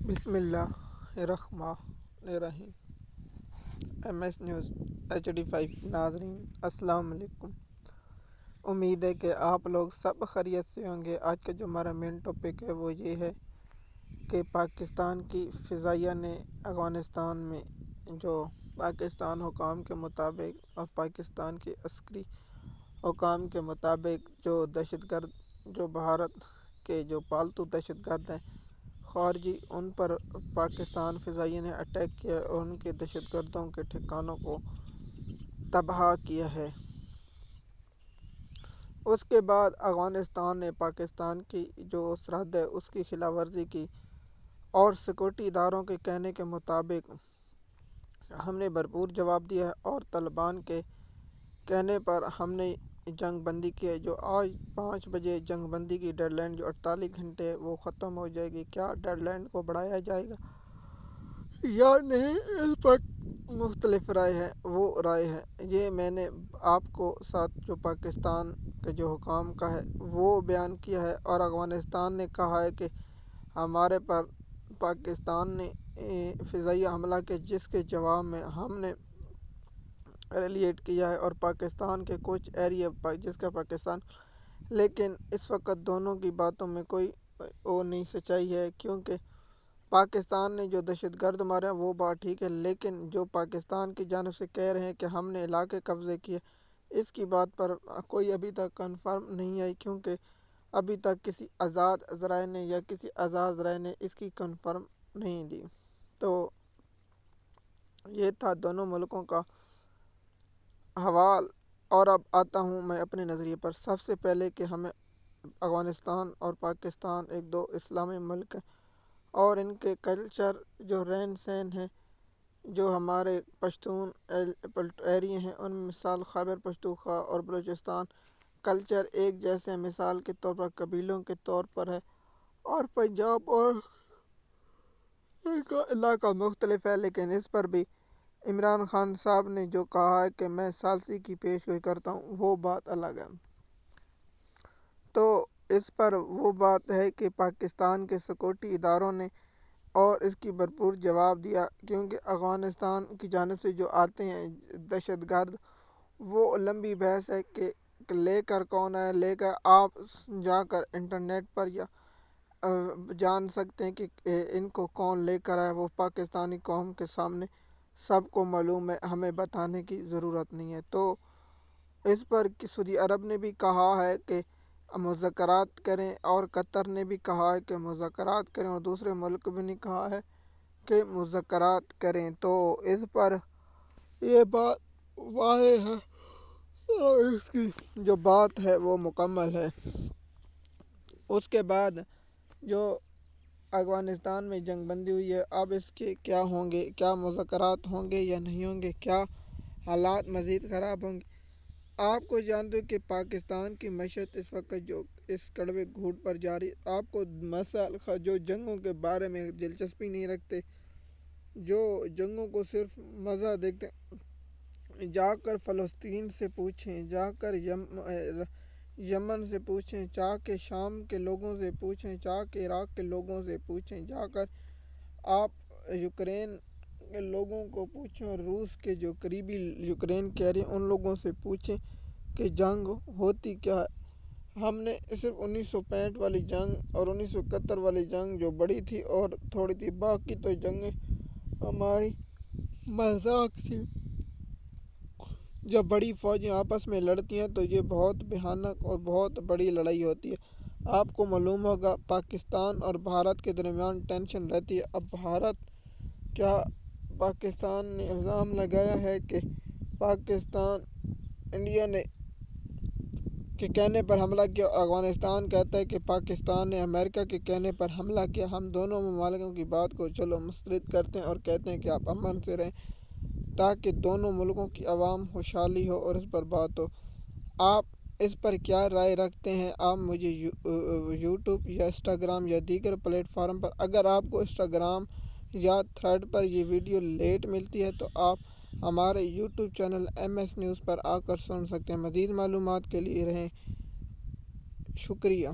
بسم اللہ الرحمن الرحیم۔ MS نیوز HD5 ناظرین السلام علیکم۔ امید ہے کہ آپ لوگ سب خیریت سے ہوں گے۔ آج کا جو ہمارا مین ٹاپک ہے وہ یہ ہے کہ پاکستان کی فضائیہ نے افغانستان میں جو پاکستان حکام کے مطابق اور پاکستان کے عسکری حکام کے مطابق جو دہشت گرد جو بھارت کے جو پالتو دہشت گرد ہیں خارجی، ان پر پاکستان فضائیہ نے اٹیک کیا اور ان کے دہشت گردوں کے ٹھکانوں کو تباہ کیا ہے۔ اس کے بعد افغانستان نے پاکستان کی جو سرحد ہے اس کی خلاف ورزی کی اور سیکورٹی اداروں کے کہنے کے مطابق ہم نے بھرپور جواب دیا ہے اور طالبان کے کہنے پر ہم نے جنگ بندی کی ہے۔ جو آج 5 بجے جنگ بندی کی ڈیڈ لائن جو 48 گھنٹے وہ ختم ہو جائے گی۔ کیا ڈیڈ لائن کو بڑھایا جائے گا یا نہیں، اس پر مختلف رائے ہے۔ وہ رائے ہے یہ میں نے آپ کو ساتھ جو پاکستان کے جو حکام کا ہے وہ بیان کیا ہے، اور افغانستان نے کہا ہے کہ ہمارے پر پاکستان نے فضائیہ حملہ کے جس کے جواب میں ہم نے ریلیٹ کیا ہے اور پاکستان کے کچھ ایریا جس کا پاکستان، لیکن اس وقت دونوں کی باتوں میں کوئی وہ نہیں سچائی ہے، کیونکہ پاکستان نے جو دہشت گرد مارے وہ بات ٹھیک ہے، لیکن جو پاکستان کی جانب سے کہہ رہے ہیں کہ ہم نے علاقے قبضے کیے، اس کی بات پر کوئی ابھی تک کنفرم نہیں آئی، کیونکہ ابھی تک کسی آزاد ذرائع نے یا کسی آزاد ذرائع نے اس کی کنفرم نہیں دی۔ تو یہ تھا دونوں ملکوں کا حوال، اور اب آتا ہوں میں اپنے نظریے پر۔ سب سے پہلے کہ ہمیں افغانستان اور پاکستان ایک دو اسلامی ملک ہیں، اور ان کے کلچر جو رہن سہن ہیں، جو ہمارے پشتون ایریے ہیں ان میں مثال خیبر پختونخوا اور بلوچستان کلچر ایک جیسے ہیں، مثال کے طور پر قبیلوں کے طور پر ہے، اور پنجاب اور کا علاقہ مختلف ہے، لیکن اس پر بھی عمران خان صاحب نے جو کہا ہے کہ میں ثالثی کی پیشگوئی کرتا ہوں، وہ بات الگ ہے۔ تو اس پر وہ بات ہے کہ پاکستان کے سیکورٹی اداروں نے اور اس کی بھرپور جواب دیا، کیونکہ افغانستان کی جانب سے جو آتے ہیں دہشت گرد، وہ لمبی بحث ہے کہ لے کر کون ہے، لے کر آپ جا کر انٹرنیٹ پر یا جان سکتے ہیں کہ ان کو کون لے کر آیا، وہ پاکستانی قوم کے سامنے سب کو معلوم ہے، ہمیں بتانے کی ضرورت نہیں ہے۔ تو اس پر سعودی عرب نے بھی کہا ہے کہ مذاکرات کریں، اور قطر نے بھی کہا ہے کہ مذاکرات کریں، اور دوسرے ملک بھی نے کہا ہے کہ مذاکرات کریں۔ تو اس پر یہ بات واضح ہے اور اس کی جو بات ہے وہ مکمل ہے۔ اس کے بعد جو افغانستان میں جنگ بندی ہوئی ہے، اب اس کے کیا ہوں گے، کیا مذاکرات ہوں گے یا نہیں ہوں گے، کیا حالات مزید خراب ہوں گے۔ آپ کو جانتے کہ پاکستان کی معیشت اس وقت جو اس کڑوے گھوٹ پر جاری، آپ کو مسائل جو جنگوں کے بارے میں دلچسپی نہیں رکھتے، جو جنگوں کو صرف مزہ دیکھتے ہیں، جا کر فلسطین سے پوچھیں، جا کر یمن سے پوچھیں، چاہ کے شام کے لوگوں سے پوچھیں، چاہ کے عراق کے لوگوں سے پوچھیں، جا کر آپ یوکرین کے لوگوں کو پوچھیں، اور روس کے جو قریبی یوکرین کہہ رہے ہیں ان لوگوں سے پوچھیں کہ جنگ ہوتی کیا ہے۔ ہم نے صرف 1965 والی جنگ اور 1971 والی جنگ جو بڑی تھی اور تھوڑی تھی، باقی تو جنگیں ہماری مذاق تھی۔ جب بڑی فوجیں آپس میں لڑتی ہیں تو یہ بہت بھیانک اور بہت بڑی لڑائی ہوتی ہے۔ آپ کو معلوم ہوگا پاکستان اور بھارت کے درمیان ٹینشن رہتی ہے۔ اب پاکستان نے الزام لگایا ہے کہ پاکستان انڈیا نے کے کہنے پر حملہ کیا، اور افغانستان کہتا ہے کہ پاکستان نے امریکہ کے کہنے پر حملہ کیا۔ ہم دونوں ممالکوں کی بات کو چلو مسترد کرتے ہیں اور کہتے ہیں کہ آپ امن سے رہیں تاکہ دونوں ملکوں کی عوام خوشحالی ہو اور اس پر بات ہو۔ آپ اس پر کیا رائے رکھتے ہیں؟ آپ مجھے یوٹیوب یا انسٹاگرام یا دیگر پلیٹ فارم پر، اگر آپ کو انسٹاگرام یا تھریڈ پر یہ ویڈیو لیٹ ملتی ہے تو آپ ہمارے یوٹیوب چینل MS نیوز پر آ کر سن سکتے ہیں۔ مزید معلومات کے لیے رہیں، شکریہ۔